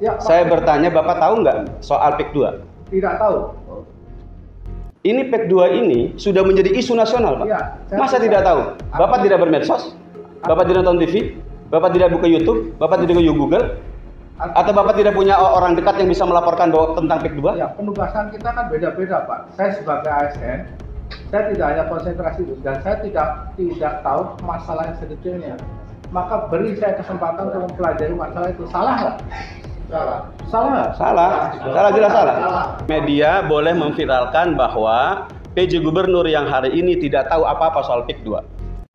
Ya, Saya bertanya, Bapak tahu nggak soal PIK 2? Tidak tahu. Ini PIK 2 ini sudah menjadi isu nasional, Pak. Ya, Masa tidak tahu? Bapak tidak bermedsos? Bapak tidak nonton TV? Bapak tidak buka YouTube? Bapak tidak buka Google? Atau Bapak tidak punya orang dekat yang bisa melaporkan bahwa tentang PIK 2? Ya, penugasan kita kan beda-beda, Pak. Saya sebagai ASN, saya tidak hanya konsentrasi itu, dan saya tidak tahu masalah yang sedetailnya. Maka beri saya kesempatan untuk mempelajari masalah itu. Salah nggak? Salah, jelas salah. Media boleh memviralkan bahwa PJ Gubernur yang hari ini tidak tahu apa-apa soal PIK 2.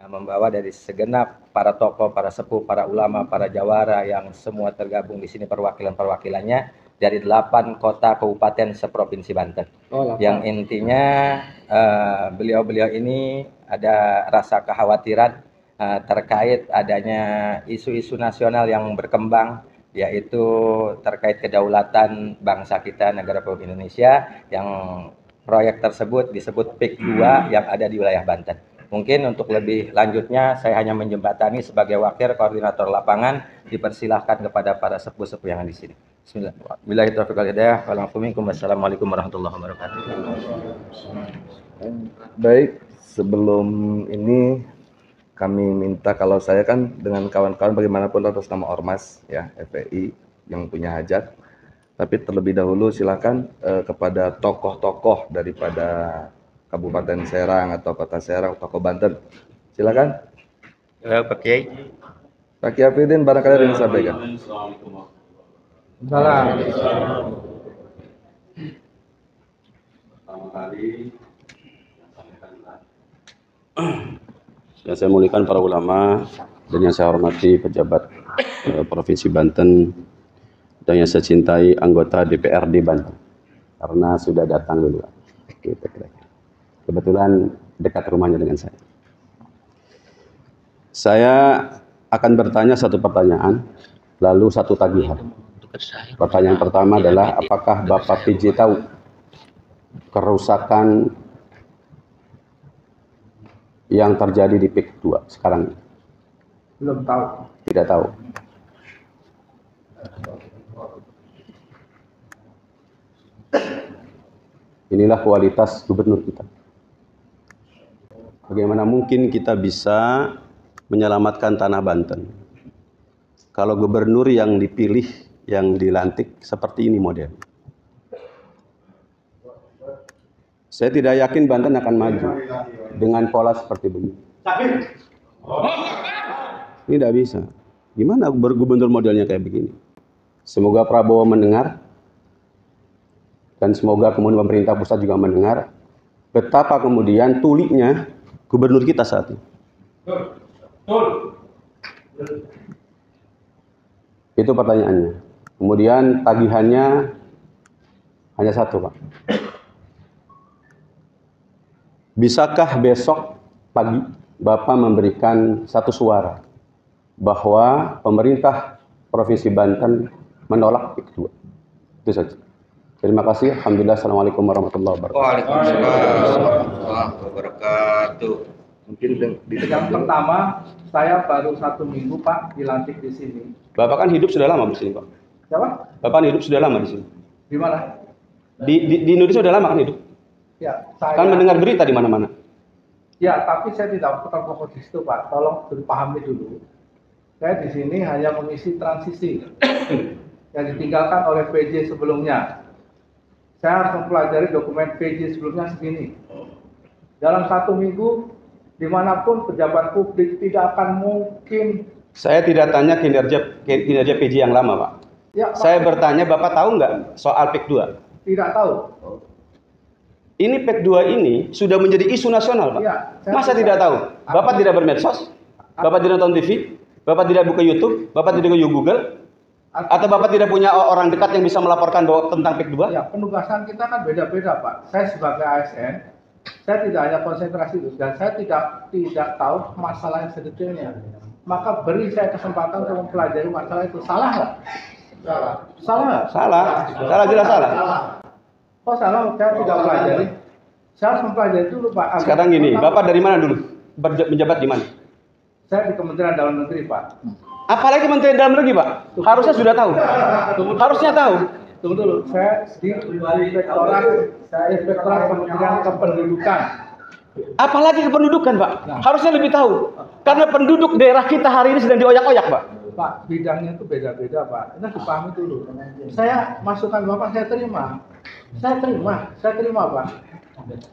Membawa dari segenap para tokoh, para sepuh, para ulama, para jawara yang semua tergabung di sini perwakilannya dari 8 kota kabupaten seprovinsi Banten. Yang intinya beliau-beliau ini ada rasa kekhawatiran terkait adanya isu-isu nasional yang berkembang, yaitu terkait kedaulatan bangsa kita, negara Republik Indonesia, yang proyek tersebut disebut PIK 2 yang ada di wilayah Banten. Mungkin untuk lebih lanjutnya saya hanya menjembatani sebagai wakil koordinator lapangan, dipersilahkan kepada para sepuh-sepuh yang ada di sini. Bismillahirrahmanirrahim. Wassalamualaikum warahmatullahi wabarakatuh. Baik, sebelum ini kami minta, kalau saya kan dengan kawan-kawan bagaimanapun atas nama Ormas ya FPI yang punya hajat, tapi terlebih dahulu silakan kepada tokoh-tokoh daripada Kabupaten Serang atau Kota Serang, tokoh Banten, silakan. Pak Kiai. Pak Kiai Afidin barangkali ada yang disampaikan. Salah. Pertama kali yang saya muliakan para ulama dan yang saya hormati pejabat Provinsi Banten dan yang saya cintai anggota DPRD Banten, karena sudah datang dulu. Kebetulan dekat rumahnya dengan saya. Saya akan bertanya satu pertanyaan, lalu satu tagihan. Pertanyaan pertama adalah, apakah Bapak PJ tahu kerusakan yang terjadi di PIK 2 sekarang? Belum tahu. Tidak tahu. Inilah kualitas gubernur kita. Bagaimana mungkin kita bisa menyelamatkan tanah Banten kalau gubernur yang dipilih, yang dilantik seperti ini model? Saya tidak yakin Banten akan maju dengan pola seperti begini. Ini tidak bisa. Gimana gubernur modelnya kayak begini? Semoga Prabowo mendengar, dan semoga kemudian pemerintah pusat juga mendengar betapa kemudian tuliknya gubernur kita saat ini. Itu pertanyaannya. Kemudian tagihannya hanya satu, Pak. Bisakah besok pagi Bapak memberikan satu suara bahwa pemerintah Provinsi Banten menolak PIK 2? Itu saja. Terima kasih. Alhamdulillah. Assalamualaikum warahmatullahi wabarakatuh. Waalaikumsalam warahmatullahi wabarakatuh. Mungkin Yang pertama, saya baru 1 minggu, Pak, dilantik di sini. Bapak kan hidup sudah lama di sini, Pak. Siapa? Bapak hidup sudah lama di sini. Di mana? Di Indonesia sudah lama kan hidup? Ya, saya. Kan mendengar berita di mana-mana. Ya, tapi saya tidak terfokus di situ, Pak. Tolong dipahami dulu. Saya di sini hanya mengisi transisi yang ditinggalkan oleh PJ sebelumnya. Saya harus mempelajari dokumen PJ sebelumnya segini. Dalam 1 minggu, dimanapun pejabat publik tidak akan mungkin. Saya tidak tanya kinerja PJ yang lama, Pak. Ya, Saya bertanya, Bapak tahu nggak soal PIK 2? Tidak tahu. Ini PIK 2 ini sudah menjadi isu nasional, Pak. Ya, Masa tidak tahu? Bapak tidak bermedsos? Bapak tidak nonton TV? Bapak tidak buka YouTube? Bapak tidak buka Google? Atau Bapak tidak punya orang dekat yang bisa melaporkan bahwa tentang PIK 2? Ya, penugasan kita kan beda-beda, Pak. Saya sebagai ASN, saya tidak hanya konsentrasi itu, dan saya tidak tahu masalah yang sedetailnya. Maka beri saya kesempatan untuk mempelajari masalah itu. Salah nggak? Salah, jelas salah. Oh salah, saya tidak pelajari. Saya harus mempelajari dulu, Pak. Sekarang gini, Bapak dari mana dulu? Menjabat di mana? Saya di Kementerian Dalam Negeri, Pak. Apalagi Menteri Dalam Negeri, Pak. Harusnya sudah tahu. Harusnya tahu. Tunggu dulu, saya di Inspektorat Kementerian Kependudukan. Apalagi kependudukan, Pak. Harusnya lebih tahu. Karena penduduk daerah kita hari ini sedang dioyak-oyak, Pak. Pak, bidangnya itu beda-beda, Pak. Ini dipahami dulu. Saya masukan Bapak, saya terima. Saya terima, Pak.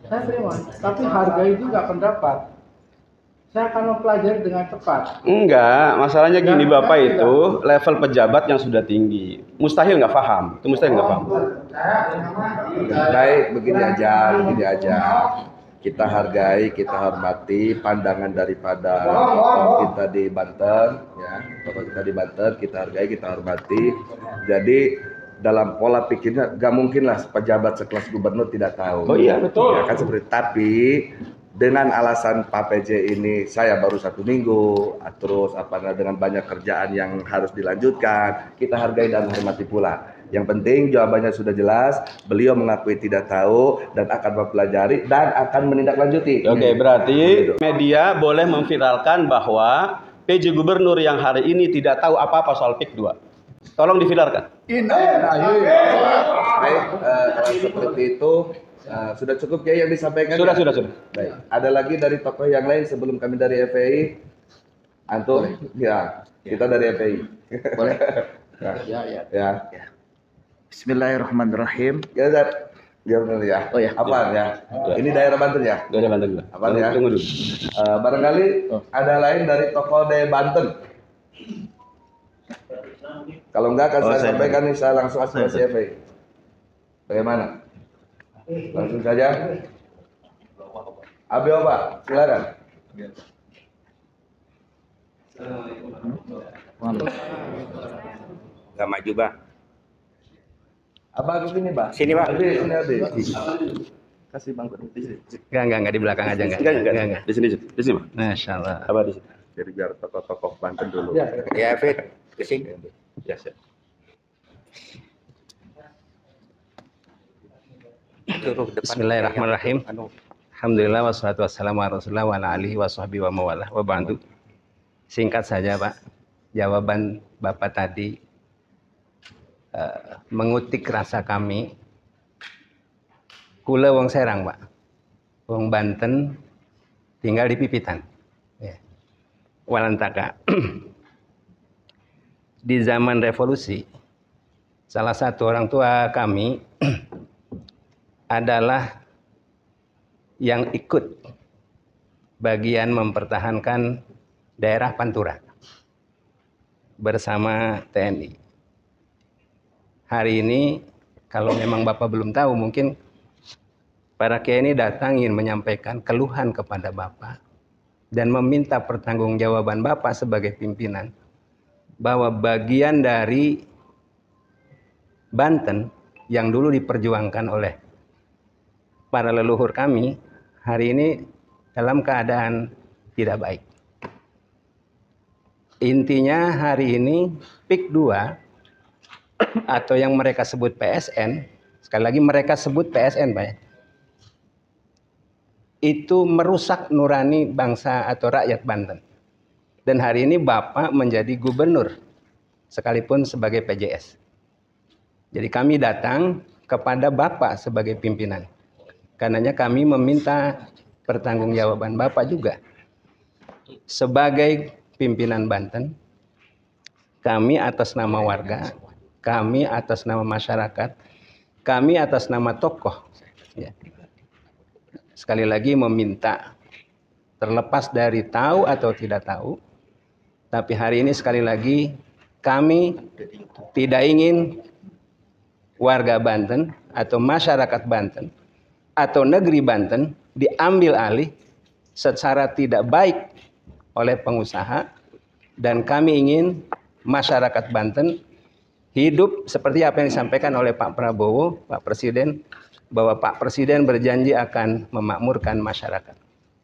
Saya terima. Tapi harga itu nggak pendapat. Saya akan mempelajari dengan cepat. Enggak, masalahnya gini, Bapak itu level pejabat yang sudah tinggi. Mustahil nggak paham. Itu mustahil nggak paham. Baik, begini aja. Kita hargai, kita hormati pandangan daripada tokoh kita di Banten, ya. Tokoh kita di Banten, kita hargai, kita hormati. Jadi dalam pola pikirnya, gak mungkin lah pejabat sekelas gubernur tidak tahu. Oh iya, betul. Ya kan seperti, tapi dengan alasan Pak PJ ini saya baru 1 minggu, terus dengan banyak kerjaan yang harus dilanjutkan, kita hargai dan hormati pula. Yang penting jawabannya sudah jelas, beliau mengakui tidak tahu dan akan mempelajari dan akan menindaklanjuti. Oke, berarti media boleh memviralkan bahwa PJ Gubernur yang hari ini tidak tahu apa-apa soal PIK 2. Tolong diviralkan. Baik, seperti itu sudah cukup ya yang disampaikan. Sudah. Baik. Ada lagi dari tokoh yang lain sebelum kami dari FPI? Antum? Ya, kita dari FPI. Boleh? Ya. Bismillahirrahmanirrahim. Ya, Zat. Ya benar ya. Oh ya. Apaan ya? Ini daerah Banten ya? Daerah Banten dulu. Apaan ya? Tunggu dulu. Barangkali ada lain dari tokoh dari Banten. Kalau enggak akan saya sampaikan nih, saya langsung aspirasi FPI. Bagaimana? Langsung saja. Abi Oba, silakan. Gak maju, Pak. Abang sini, Pak. Sini, Pak. Sini, Abi. Kasih Bang di sini. Enggak, di belakang aja enggak. Di sini, Pak. Masya Allah. Apa di sini? Jadi biar tokoh-tokoh Banten dulu. Ya, Fit. Kesini. Ya, siap. Bismillahirrahmanirrahim. Alhamdulillah wassalatu wassalamu ala Rasulillah wa ala alihi wa sahbihi wa mawalah wa ba'du. Singkat saja, Pak. Jawaban Bapak tadi mengutik rasa kami. Kula wong Serang, Pak. Wong Banten tinggal di Pipitan. Ya. Walantaka. Di zaman revolusi, salah satu orang tua kami adalah yang ikut bagian mempertahankan daerah Pantura bersama TNI. Hari ini kalau memang Bapak belum tahu, mungkin para kiai ini datang ingin menyampaikan keluhan kepada Bapak dan meminta pertanggungjawaban Bapak sebagai pimpinan bahwa bagian dari Banten yang dulu diperjuangkan oleh para leluhur kami hari ini dalam keadaan tidak baik. Intinya hari ini PIK 2 atau yang mereka sebut PSN, sekali lagi mereka sebut PSN, Pak ya, itu merusak nurani bangsa atau rakyat Banten. Dan hari ini Bapak menjadi gubernur sekalipun sebagai PJS. Jadi kami datang kepada Bapak sebagai pimpinan. Karenanya kami meminta pertanggungjawaban Bapak juga. Sebagai pimpinan Banten, kami atas nama warga, kami atas nama masyarakat, kami atas nama tokoh. Ya. Sekali lagi meminta, terlepas dari tahu atau tidak tahu, tapi hari ini sekali lagi kami tidak ingin warga Banten atau masyarakat Banten atau negeri Banten diambil alih secara tidak baik oleh pengusaha, dan kami ingin masyarakat Banten hidup seperti apa yang disampaikan oleh Pak Prabowo, Pak Presiden, bahwa Pak Presiden berjanji akan memakmurkan masyarakat.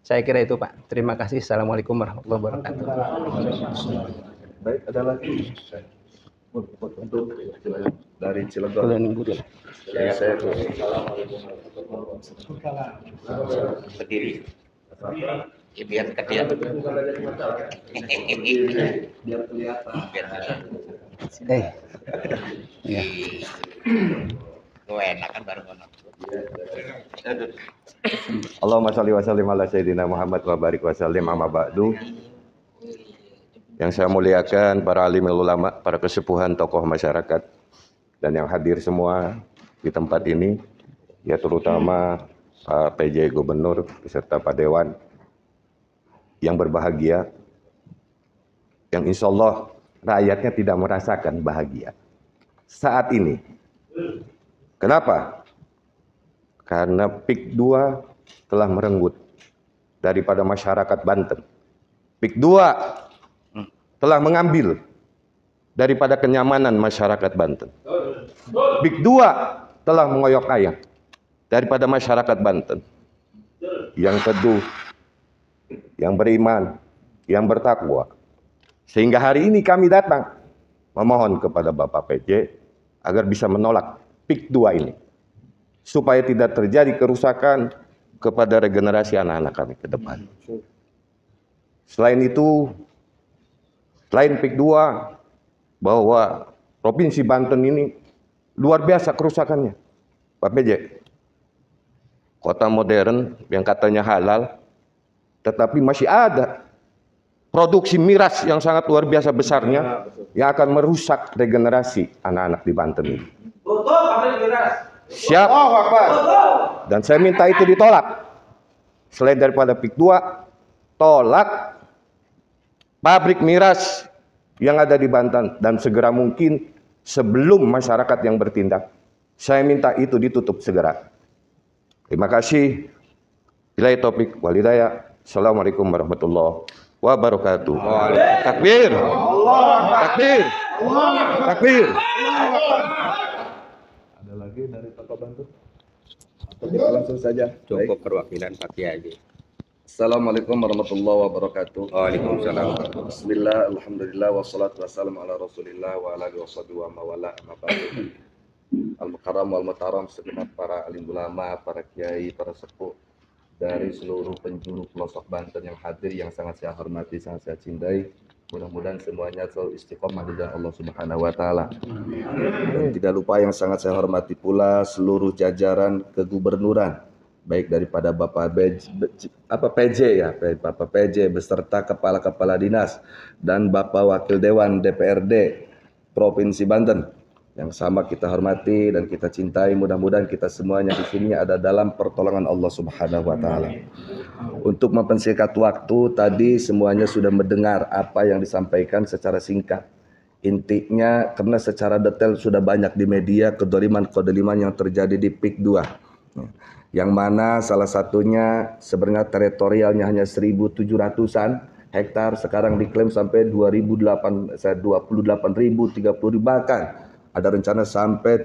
Saya kira itu, Pak. Terima kasih. Assalamualaikum warahmatullahi wabarakatuh. Baik, ada lagi untuk dari Cilegon. Ya, saya Berdiri. Ya, biar kecil. Biar kelihatan. Iya. Gue enak kan baru ngono. Allahumma sholli wa sallim ala sayyidina Muhammad wa barik wa sallim amma ba'du. Yang saya muliakan para alim ulama, para kesepuhan tokoh masyarakat dan yang hadir semua di tempat ini, ya terutama Pak PJ Gubernur beserta Pak Dewan yang berbahagia, yang insya Allah rakyatnya tidak merasakan bahagia saat ini. Kenapa? Karena PIK 2 telah merenggut daripada masyarakat Banten. PIK 2 telah mengambil daripada kenyamanan masyarakat Banten. PIK 2 telah mengoyok ayam daripada masyarakat Banten. Yang teduh, yang beriman, yang bertakwa. Sehingga hari ini kami datang memohon kepada Bapak PJ agar bisa menolak PIK 2 ini. Supaya tidak terjadi kerusakan kepada regenerasi anak-anak kami ke depan. Selain itu, selain PIK 2, bahwa Provinsi Banten ini luar biasa kerusakannya. Pak PJ, kota modern yang katanya halal, tetapi masih ada produksi miras yang sangat luar biasa besarnya yang akan merusak regenerasi anak-anak di Banten ini. Siap. Dan saya minta itu ditolak. Selain daripada PIK 2, tolak pabrik miras yang ada di Banten dan segera mungkin sebelum masyarakat yang bertindak. Saya minta itu ditutup segera. Terima kasih. Billahi taufik wal hidayah. Assalamualaikum warahmatullahi wabarakatuh. Takbir. Takbir. Takbir. Ada lagi dari Tokoh Banten? Atau langsung saja. Cukup perwakilan Pak Kiai. Assalamualaikum warahmatullahi wabarakatuh. Waalaikumsalam. Bismillah, alhamdulillah, wassalatu wassalamu ala rasulillah wa ala alihi wa mawala amma ba'du. Al-Mukarram wal Mutaram, segenap para alim ulama, para kiai, para sepuh dari seluruh penjuru pelosok Banten yang hadir, yang sangat saya hormati, sangat saya cintai. Mudah-mudahan semuanya selalu istiqomah di jalan Allah Subhanahu wa taala. Dan tidak lupa yang sangat saya hormati pula seluruh jajaran kegubernuran, baik daripada Bapak PJ ya, Bapak PJ beserta kepala-kepala dinas dan Bapak Wakil Dewan DPRD Provinsi Banten yang sama kita hormati dan kita cintai. Mudah-mudahan kita semuanya di sini ada dalam pertolongan Allah Subhanahu wa taala. Untuk mempersingkat waktu, tadi semuanya sudah mendengar apa yang disampaikan secara singkat. Intinya karena secara detail sudah banyak di media kedoliman yang terjadi di PIK 2. Yang mana salah satunya sebenarnya teritorialnya hanya 1.700-an hektar, sekarang diklaim sampai 28.000, 30.000, bahkan ada rencana sampai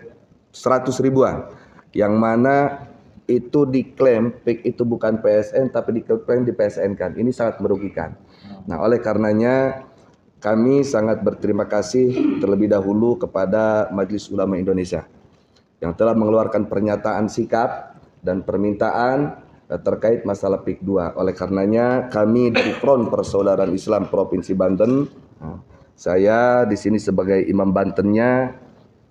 100 ribuan. Yang mana itu diklaim PIK itu bukan PSN tapi diklaim di PSN kan. Ini sangat merugikan. Nah, oleh karenanya kami sangat berterima kasih terlebih dahulu kepada Majelis Ulama Indonesia yang telah mengeluarkan pernyataan sikap dan permintaan terkait masalah PIK 2. Oleh karenanya kami dari Front Persaudaraan Islam Provinsi Banten, saya di sini sebagai imam Bantennya,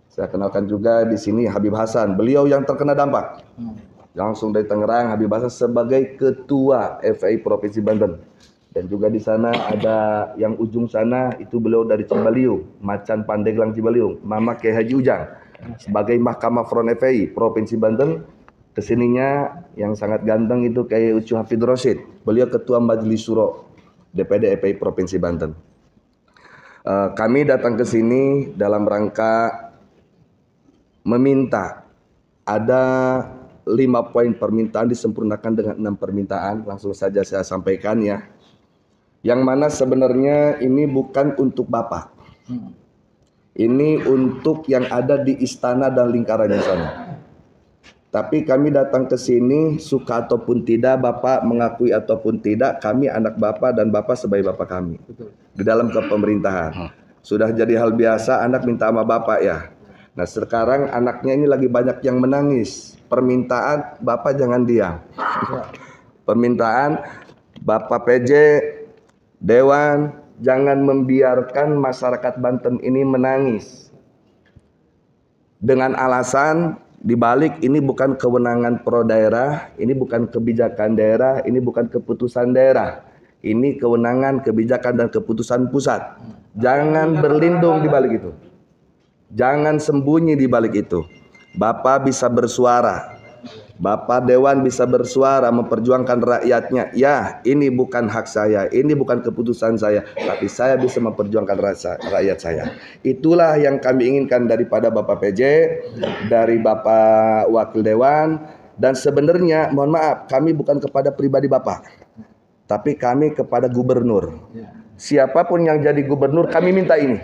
saya kenalkan juga di sini Habib Hasan, beliau yang terkena dampak langsung dari Tangerang. Habib Hasan sebagai ketua FPI Provinsi Banten, dan juga di sana ada yang ujung sana itu beliau dari Cibaliung, Macan Pandeglang Cibaliung, Mama Kiai Haji Ujang sebagai Mahkamah Front FPI Provinsi Banten. Kesininya yang sangat ganteng itu Kiai Ucu Hafid Rosid, beliau ketua Majelis Syuro DPD FPI Provinsi Banten. Kami datang ke sini dalam rangka meminta ada 5 poin permintaan disempurnakan dengan 6 permintaan. Langsung saja saya sampaikan ya. Yang mana sebenarnya ini bukan untuk Bapak. Ini untuk yang ada di istana dan lingkarannya sana. Tapi kami datang ke sini suka ataupun tidak, Bapak mengakui ataupun tidak, kami anak Bapak dan Bapak sebagai Bapak kami. Di dalam kepemerintahan. Sudah jadi hal biasa anak minta sama Bapak ya. Nah sekarang anaknya ini lagi banyak yang menangis. Permintaan Bapak jangan diam. Permintaan Bapak PJ, Dewan, jangan membiarkan masyarakat Banten ini menangis dengan alasan dibalik ini bukan kewenangan pro daerah, ini bukan kebijakan daerah, ini bukan keputusan daerah, ini kewenangan, kebijakan dan keputusan pusat. Jangan berlindung di balik itu, jangan sembunyi di balik itu. Bapak bisa bersuara, Bapak Dewan bisa bersuara memperjuangkan rakyatnya. Ya, ini bukan hak saya, ini bukan keputusan saya, tapi saya bisa memperjuangkan rakyat saya. Itulah yang kami inginkan daripada Bapak PJ, dari Bapak Wakil Dewan. Dan sebenarnya mohon maaf, kami bukan kepada pribadi Bapak, tapi kami kepada gubernur. Siapapun yang jadi gubernur kami minta ini.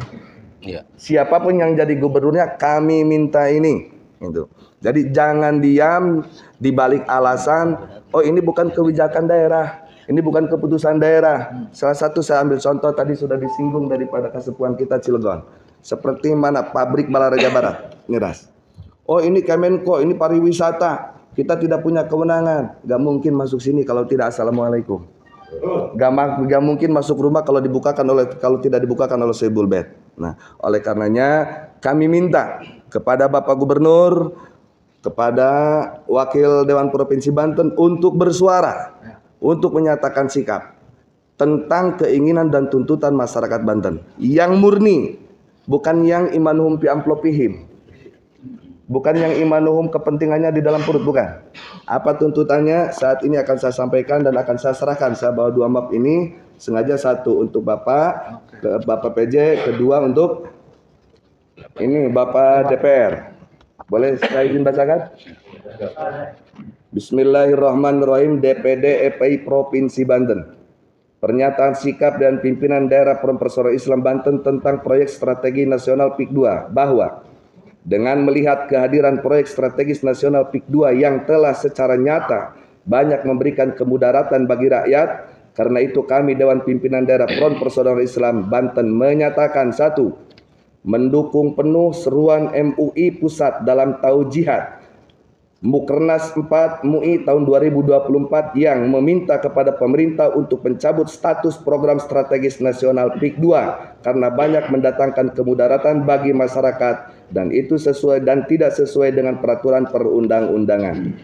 Siapapun yang jadi gubernurnya kami minta ini. Itu. Jadi jangan diam di balik alasan, oh ini bukan kebijakan daerah, ini bukan keputusan daerah. Salah satu saya ambil contoh tadi sudah disinggung daripada Kasepuan kita Cilegon. Seperti mana pabrik Balaraja Barat, miras. Oh ini Kemenko, ini pariwisata, kita tidak punya kewenangan. Gak mungkin masuk sini kalau tidak assalamualaikum. Gak mungkin masuk rumah kalau tidak dibukakan oleh Sebul Bed. Nah, oleh karenanya kami minta kepada Bapak Gubernur, kepada Wakil Dewan Provinsi Banten untuk bersuara, untuk menyatakan sikap tentang keinginan dan tuntutan masyarakat Banten yang murni, bukan yang imanuhum fi amplopihim, bukan yang imanuhum kepentingannya di dalam perut, bukan. Apa tuntutannya saat ini akan saya sampaikan dan akan saya serahkan. Saya bawa 2 map ini, sengaja satu untuk Bapak, Bapak PJ, kedua untuk ini Bapak DPR. Boleh saya izin bacakan? Bismillahirrahmanirrahim. DPD EPI Provinsi Banten. Pernyataan sikap dan pimpinan daerah Persaudaraan Islam Banten tentang proyek strategi nasional PIK 2 bahwa dengan melihat kehadiran proyek strategis nasional PIK 2 yang telah secara nyata banyak memberikan kemudaratan bagi rakyat, karena itu kami Dewan Pimpinan Daerah Front Persaudaraan Islam Banten menyatakan: 1. Mendukung penuh seruan MUI Pusat dalam Taujihat Mukernas 4 MUI tahun 2024 yang meminta kepada pemerintah untuk mencabut status program strategis nasional PIK 2 karena banyak mendatangkan kemudaratan bagi masyarakat dan itu sesuai dan tidak sesuai dengan peraturan perundang-undangan.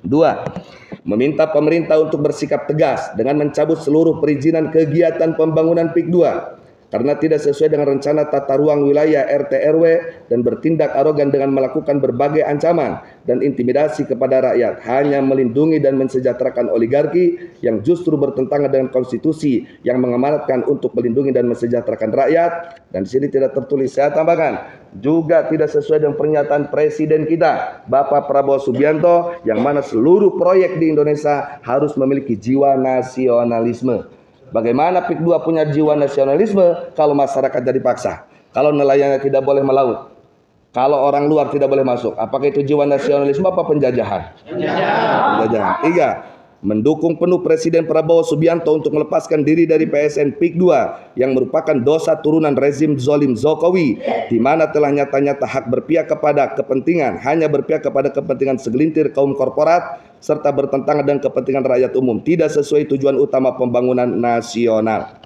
2. Meminta pemerintah untuk bersikap tegas dengan mencabut seluruh perizinan kegiatan pembangunan PIK 2 karena tidak sesuai dengan rencana tata ruang wilayah RT/RW dan bertindak arogan dengan melakukan berbagai ancaman dan intimidasi kepada rakyat, hanya melindungi dan mensejahterakan oligarki yang justru bertentangan dengan konstitusi yang mengamanatkan untuk melindungi dan mensejahterakan rakyat. Dan di sini tidak tertulis, saya tambahkan, juga tidak sesuai dengan pernyataan Presiden kita Bapak Prabowo Subianto yang mana seluruh proyek di Indonesia harus memiliki jiwa nasionalisme. Bagaimana PIK 2 punya jiwa nasionalisme kalau masyarakat jadi paksa, kalau nelayannya tidak boleh melaut, kalau orang luar tidak boleh masuk? Apakah itu jiwa nasionalisme apa penjajahan? Penjajahan. 3. Mendukung penuh Presiden Prabowo Subianto untuk melepaskan diri dari PSN PIK 2 yang merupakan dosa turunan rezim zolim Jokowi, di mana telah nyata-nyata hak berpihak kepada kepentingan, hanya berpihak kepada kepentingan segelintir kaum korporat serta bertentangan dengan kepentingan rakyat umum, tidak sesuai tujuan utama pembangunan nasional.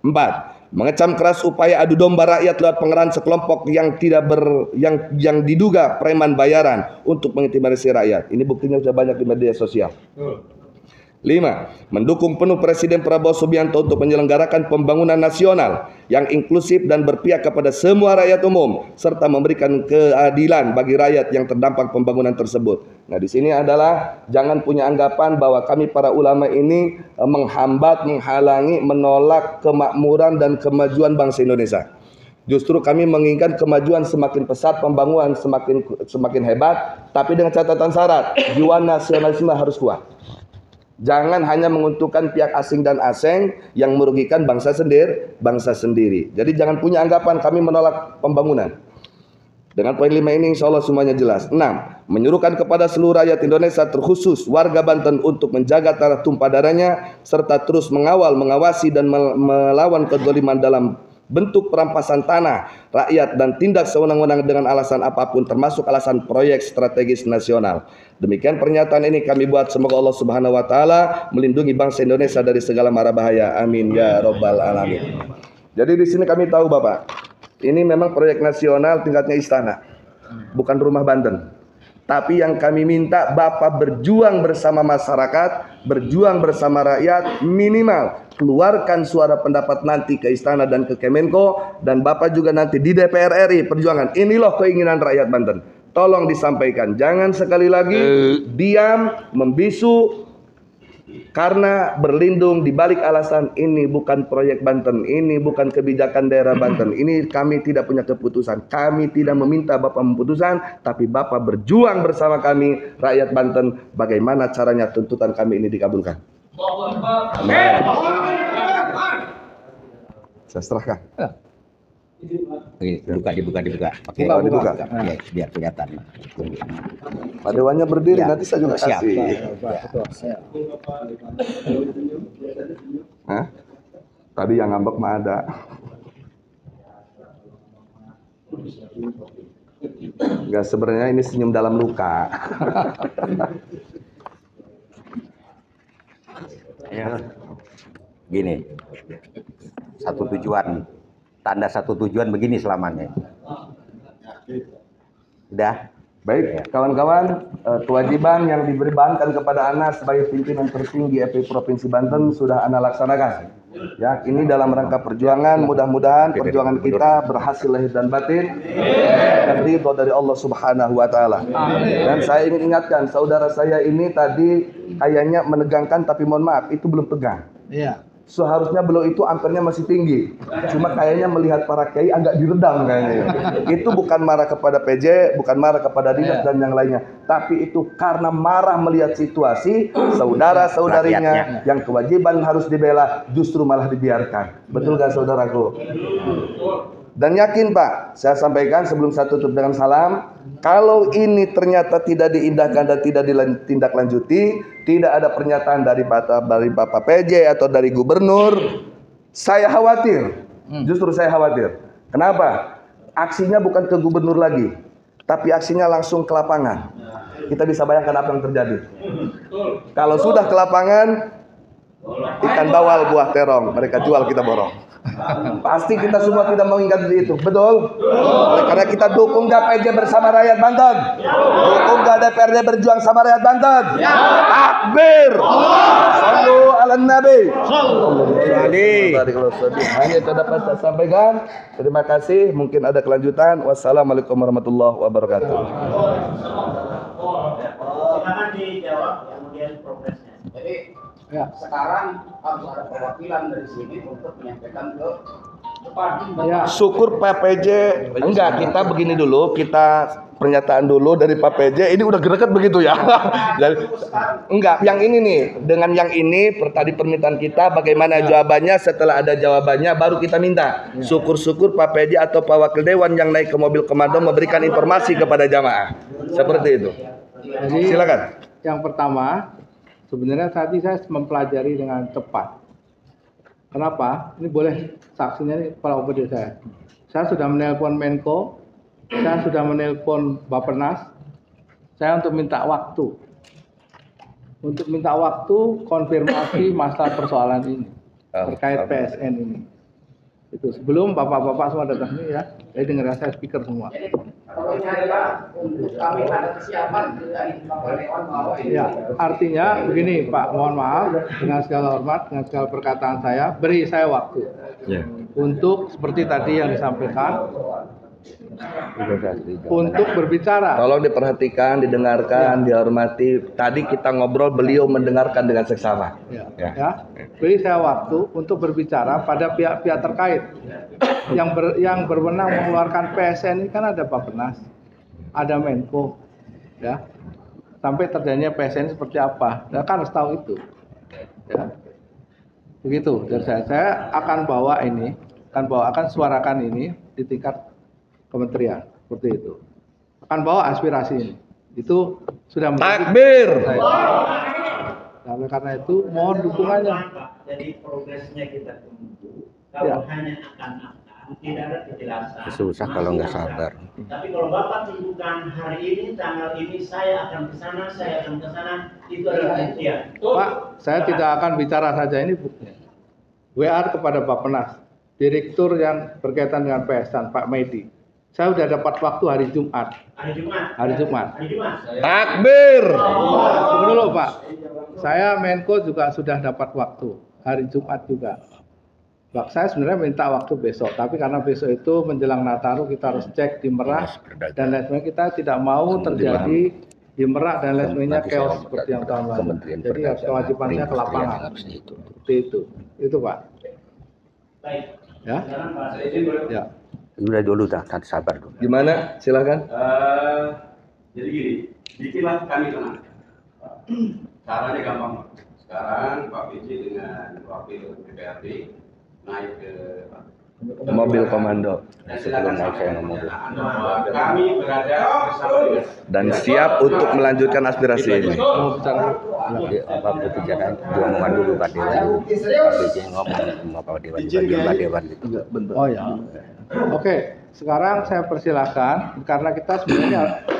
4. Mengecam keras upaya adu domba rakyat lewat pengerahan sekelompok yang yang diduga preman bayaran untuk mengintimidasi rakyat. Ini buktinya sudah banyak di media sosial. 5. Mendukung penuh Presiden Prabowo Subianto untuk menyelenggarakan pembangunan nasional yang inklusif dan berpihak kepada semua rakyat umum serta memberikan keadilan bagi rakyat yang terdampak pembangunan tersebut. Nah, di sini adalah jangan punya anggapan bahwa kami para ulama ini menghambat, menghalangi, menolak kemakmuran dan kemajuan bangsa Indonesia. Justru kami menginginkan kemajuan semakin pesat, pembangunan semakin hebat, tapi dengan catatan syarat, jiwa nasionalisme harus kuat. Jangan hanya menguntungkan pihak asing dan asing yang merugikan bangsa sendiri. Jadi jangan punya anggapan kami menolak pembangunan. Dengan poin 5 ini insya Allah semuanya jelas. 6. Menyuruhkan kepada seluruh rakyat Indonesia terkhusus warga Banten untuk menjaga tumpah darahnya serta terus mengawasi dan melawan kezaliman dalam bentuk perampasan tanah rakyat dan tindak sewenang-wenang dengan alasan apapun termasuk alasan proyek strategis nasional. Demikian pernyataan ini kami buat, semoga Allah Subhanahu wa taala melindungi bangsa Indonesia dari segala mara bahaya. Amin ya rabbal alamin. Jadi di sini kami tahu Bapak, ini memang proyek nasional tingkatnya istana, bukan rumah Banten. Tapi yang kami minta Bapak berjuang bersama masyarakat, berjuang bersama rakyat, minimal keluarkan suara pendapat nanti ke istana dan ke Kemenko, dan Bapak juga nanti di DPR RI perjuangan. Ini loh keinginan rakyat Banten. Tolong disampaikan, jangan sekali lagi diam, membisu, karena berlindung di balik alasan ini bukan proyek Banten, ini bukan kebijakan daerah Banten, ini kami tidak punya keputusan. Kami tidak meminta Bapak memutuskan, tapi Bapak berjuang bersama kami, rakyat Banten, bagaimana caranya tuntutan kami ini dikabulkan. Amin. Saya serahkan. Dibuka. Oke, Dibuka. Ya, biar kelihatan. Pak Dewannya berdiri, Ya. nanti saya juga Siap. kasih. Ya. Hah? Tadi yang ngambek mah ada. Enggak, sebenarnya ini senyum dalam luka. Ya. Gini, satu tujuan, tanda satu tujuan begini selamanya. Udah. Baik, kawan-kawan, kewajiban yang dibebankan kepada Ana sebagai pimpinan tertinggi FPI Provinsi Banten sudah Ana laksanakan. Ya, ini dalam rangka perjuangan, mudah-mudahan perjuangan kita berhasil lahir dan batin dan ridho dari Allah Subhanahu wa taala. Dan saya ingin ingatkan, saudara saya ini tadi kayaknya menegangkan, tapi mohon maaf, itu belum tegang. Iya. Seharusnya beliau itu ampernya masih tinggi. Cuma kayaknya melihat para kiai agak diredam kayaknya. Itu bukan marah kepada PJ, bukan marah kepada dinas dan yang lainnya. Tapi itu karena marah melihat situasi saudara-saudarinya yang kewajiban harus dibela justru malah dibiarkan. Betul gak saudaraku? Dan yakin Pak, saya sampaikan sebelum saya tutup dengan salam, kalau ini ternyata tidak diindahkan dan tidak ditindaklanjuti, tidak ada pernyataan dari Bapak PJ atau dari Gubernur, saya khawatir. Justru saya khawatir. Kenapa? Aksinya bukan ke Gubernur lagi, tapi aksinya langsung ke lapangan. Kita bisa bayangkan apa yang terjadi. Kalau sudah ke lapangan, ikan bawal buah terong, mereka jual kita borong. Pasti kita semua tidak mengingat itu, betul? Oleh karena kita dukung PJ bersama rakyat Banten, dukung DPRD berjuang sama rakyat Banten. Takbir, sallu ala nabi. Hanya itu dapat saya sampaikan. Terima kasih. Mungkin ada kelanjutan. Wassalamualaikum warahmatullahi wabarakatuh. Silakan dijawab kemudian progresnya. Jadi Ya. sekarang harus ada perwakilan dari sini untuk menyampaikan ke depan. Ya. Syukur Pak PJ. Enggak, kita begini dulu, kita pernyataan dulu dari Pak PJ. Ini udah greget begitu ya. Enggak, yang ini nih, dengan yang ini tadi permintaan kita bagaimana jawabannya, setelah ada jawabannya baru kita minta. Syukur-syukur Pak PJ atau Pak Wakil Dewan yang naik ke mobil komando memberikan informasi kepada jamaah. Seperti itu. Jadi Silakan. yang pertama, sebenarnya tadi saya mempelajari dengan tepat. Kenapa? Ini boleh saksinya nih para OPD saya. Saya sudah menelpon Menko, saya sudah menelpon Bappenas, saya untuk minta waktu. Untuk minta waktu konfirmasi masalah persoalan ini terkait PSN ini. Itu sebelum bapak-bapak semua datang ini ya. Jadi dengar saya speaker semua. Kalau ini adalah untuk kami ada kesiapan dari Bapak Dewan bahwa ini. Ya, artinya begini Pak, mohon maaf dengan segala hormat, dengan segala perkataan saya, beri saya waktu untuk seperti tadi yang disampaikan, untuk berbicara. Tolong diperhatikan, didengarkan, dihormati. Tadi kita ngobrol, beliau mendengarkan dengan seksama. Ya, beri saya waktu untuk berbicara pada pihak-pihak terkait yang berwenang mengeluarkan PSN ini kan ada Bappenas, ada Menko, ya. Sampai terjadinya PSN seperti apa, ya kan harus tahu itu. Ya. Begitu. Dan saya akan bawa ini, akan suarakan ini di tingkat kementerian seperti itu. Akan bawa aspirasi ini. Itu sudah Takbir. Nah, karena itu mohon dukungannya. Jadi progresnya kita tunggu. Ya. Kalau hanya akan-akan tidak ada kejelasan. Susah kalau nggak sabar. Tapi kalau Bapak tunjukkan hari ini, tanggal ini, saya akan ke sana, itu adalah buktian. Pak, saya tidak akan bicara saja, ini buktinya. WA kepada Bappenas, direktur yang berkaitan dengan PSN, Pak Medi. Saya sudah dapat waktu hari Jumat. Hari Jumat. Takbir. Tunggu dulu Pak. Saya Menko juga sudah dapat waktu hari Jumat juga. Pak, saya sebenarnya minta waktu besok, tapi karena besok itu menjelang Nataru kita harus cek di Merak dan lain sebagainya. Kita tidak mau terjadi di Merak dan lain sebagainya chaos seperti yang tahun lalu. Jadi kewajibannya ke lapangan. Seperti itu. Itu Pak. Baik. Ya. Ya. Udah dulu dah, sabar dulu. Gimana? Silakan. Jadi gini, bikinlah kami tenang. Caranya gampang. Sekarang Pak PJ dengan wakil DPRD naik ke Mobil komando. dan silakan sampaikan pernyataan bahwa kami berada bersama dengan Dan siap untuk melanjutkan aspirasi ini. Mau bicara. Apa berbicara diomongan dulu Pak Dewan. Pak PJ ngomong sama Pak Dewan, Pak Dewan gitu. Oh ya. Oke, sekarang saya persilahkan karena kita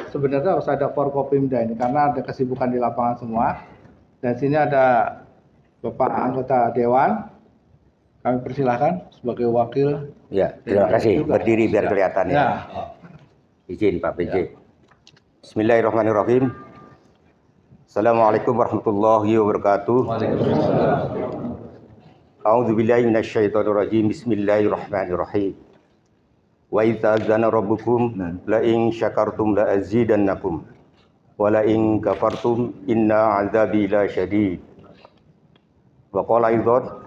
sebenarnya harus ada Forkopimda ini karena ada kesibukan di lapangan semua. Dan sini ada Bapak anggota Dewan. Kami persilahkan sebagai wakil. Ya, terima kasih. Berdiri biar kelihatan ya. Izin Pak PJ. Bismillahirrahmanirrahim. Assalamualaikum warahmatullahi wabarakatuh. A'udzubillahi minasyaitonirrajim. Bismillahirrahmanirrahim. Wa idza azana rabbukum la in syakartum la azidannakum wa la in kafartum inna 'adzabi la syadid. Wa qala aidan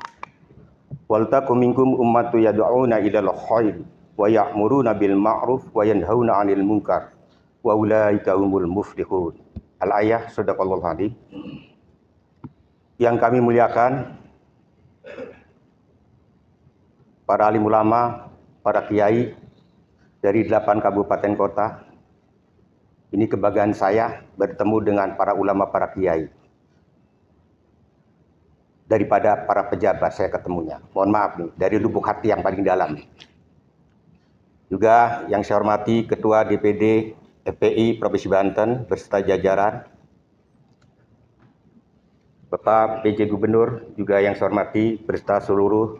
wal takum minkum ummatu yad'una ilal khair wa ya'muruna bil ma'ruf wa yanhauna 'anil munkar wa ulaika humul muflihun. Al-ayah sadaqallahul azim. Yang kami muliakan para alim ulama, para kiai dari 8 kabupaten kota. Ini kebanggaan saya bertemu dengan para ulama, para kiai. Daripada para pejabat saya ketemunya. Mohon maaf nih, dari lubuk hati yang paling dalam. Juga yang saya hormati Ketua DPD FPI Provinsi Banten beserta jajaran. Bapak PJ Gubernur, juga yang saya hormati beserta seluruh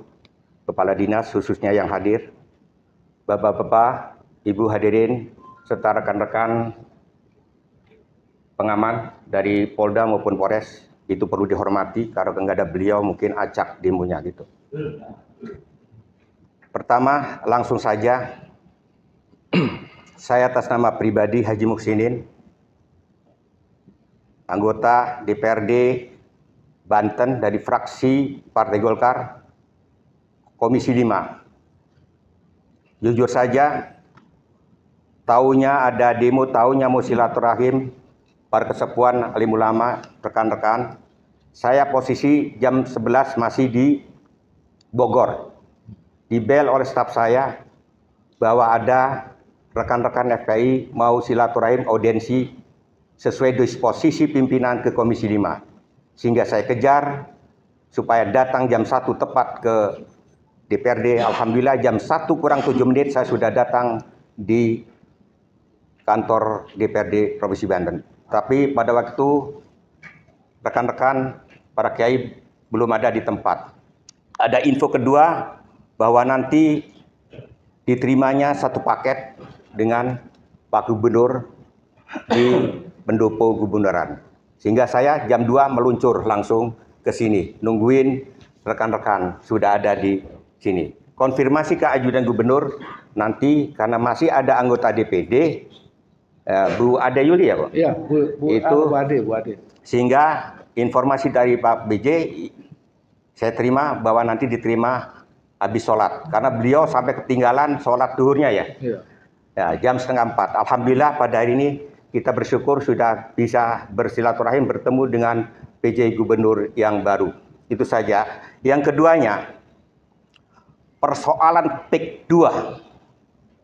Kepala Dinas khususnya yang hadir. Bapak-bapak, Ibu hadirin, serta rekan-rekan pengaman dari Polda maupun Polres, itu perlu dihormati, karena nggak ada beliau mungkin acak demonya gitu. Pertama, langsung saja, saya atas nama pribadi Haji Muksinin, anggota DPRD Banten dari fraksi Partai Golkar, Komisi 5. Jujur saja, taunya ada demo, taunya mau silaturahim, para kesepuan alim ulama, rekan-rekan. Saya posisi jam 11 masih di Bogor. Dibel oleh staf saya bahwa ada rekan-rekan FPI mau silaturahim audiensi sesuai disposisi pimpinan ke Komisi 5. Sehingga saya kejar supaya datang jam 1 tepat ke DPRD. Alhamdulillah jam 1 kurang 7 menit saya sudah datang di kantor DPRD Provinsi Banten. Tapi pada waktu rekan-rekan para kiai belum ada di tempat. Ada info kedua bahwa nanti diterimanya satu paket dengan Pak Gubernur di pendopo gubernuran. Sehingga saya jam 2 meluncur langsung ke sini, nungguin rekan-rekan sudah ada di sini. Konfirmasi ke ajudan gubernur nanti karena masih ada anggota DPD, Bu Ade Yuli ya Pak? Iya, Bu Ade. Sehingga informasi dari Pak BJ saya terima bahwa nanti diterima habis sholat. Karena beliau sampai ketinggalan sholat duhurnya ya. Iya. Ya, jam 3:30. Alhamdulillah pada hari ini kita bersyukur sudah bisa bersilaturahim bertemu dengan PJ Gubernur yang baru. Itu saja. Yang keduanya, persoalan PIK 2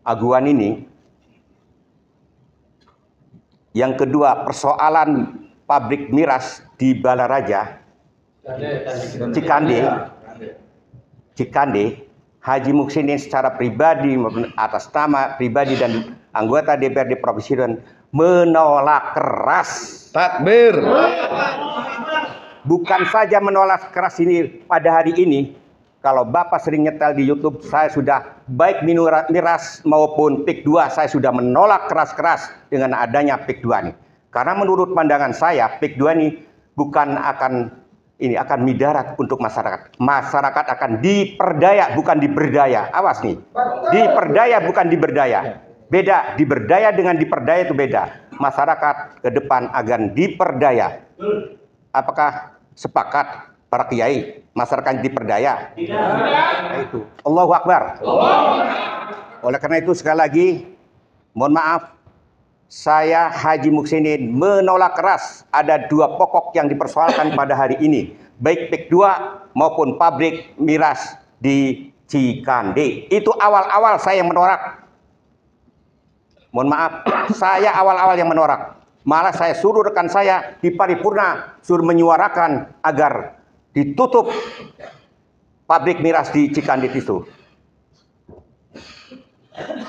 aguan ini. Yang kedua, persoalan pabrik miras di Balaraja, Cikande. Haji Muksidin secara pribadi maupun atas nama pribadi dan anggota DPRD Provinsi Banten menolak keras. Takbir. Bukan saja menolak keras ini pada hari ini. Kalau Bapak sering nyetel di YouTube, saya sudah baik miras maupun PIK 2 saya sudah menolak keras-keras dengan adanya PIK 2 ini. Karena menurut pandangan saya PIK 2 ini bukan akan midarat untuk masyarakat. Masyarakat akan diperdaya bukan diberdaya. Awas nih. Diperdaya bukan diberdaya. Beda, diberdaya dengan diperdaya itu beda. Masyarakat ke depan akan diperdaya. Apakah sepakat para kiai masyarakat diperdaya? Tidak. Nah, itu. Allahu Akbar. Oleh karena itu sekali lagi mohon maaf, saya Haji Muksidin menolak keras ada dua pokok yang dipersoalkan pada hari ini, baik PIK 2 maupun pabrik miras di Cikande. Itu awal-awal saya yang menolak. Mohon maaf, saya awal-awal yang menolak. Malah saya suruh rekan saya di paripurna suruh menyuarakan agar ditutup pabrik miras di Cikande itu.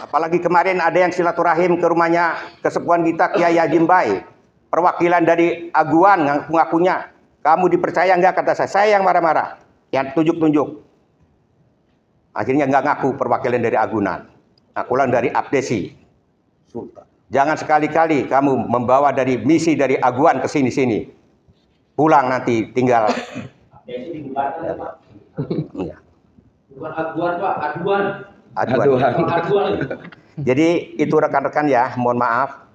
Apalagi kemarin ada yang silaturahim ke rumahnya kesepuhan kita Kiai Haji Mbai, perwakilan dari Aguan ngaku-ngakunya, kamu dipercaya nggak kata saya yang marah-marah, yang tunjuk-tunjuk. Akhirnya nggak ngaku perwakilan dari Agunan, ngakulan dari Abdesi. Jangan sekali-kali kamu membawa dari misi dari Aguan ke sini-sini. Pulang nanti tinggal. Iya. Bukan aduan, Pak, aduan. Aduan. Jadi itu rekan-rekan ya, mohon maaf.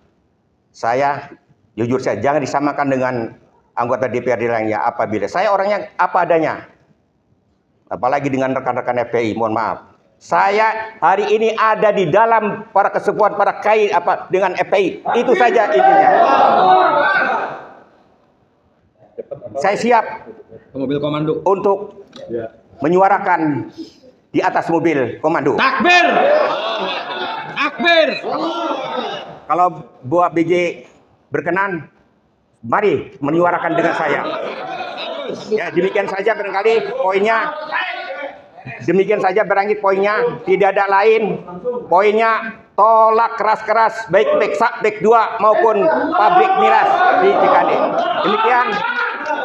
Saya jujur saja jangan disamakan dengan anggota DPRD lainnya apabila saya orangnya apa adanya. Apalagi dengan rekan-rekan FPI, mohon maaf. Saya hari ini ada di dalam para kesepuan, para kiai dengan FPI. Itu saja intinya. Saya siap Mobil komando untuk menyuarakan di atas mobil komando. takbir. Takbir. Kalau Buah BJ berkenan, mari menyuarakan dengan saya. Ya, demikian saja barangkali poinnya. Demikian saja barangkali poinnya, tidak ada lain. Poinnya tolak keras-keras baik PIK 2 maupun pabrik miras di Cikande. Demikian.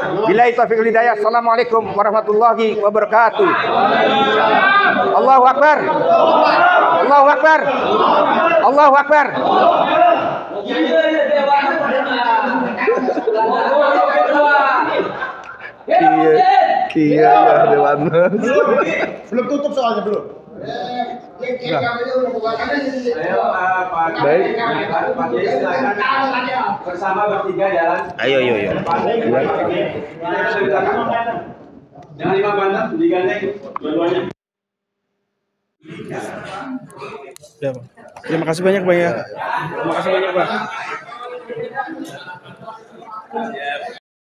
Billahi taufiq wal hidayah. Assalamualaikum warahmatullahi wabarakatuh. Allahu Akbar. Allahu Akbar. Allahu Akbar. Iya, Dewan Mas. Belum tutup soalnya belum. Baik. Bersama bertiga jalan. Ayo. Jangan 5 bandar, digandeng dua-duanya. Ya, Bang. Terima kasih banyak, Bang ya. Terima kasih banyak, Bang.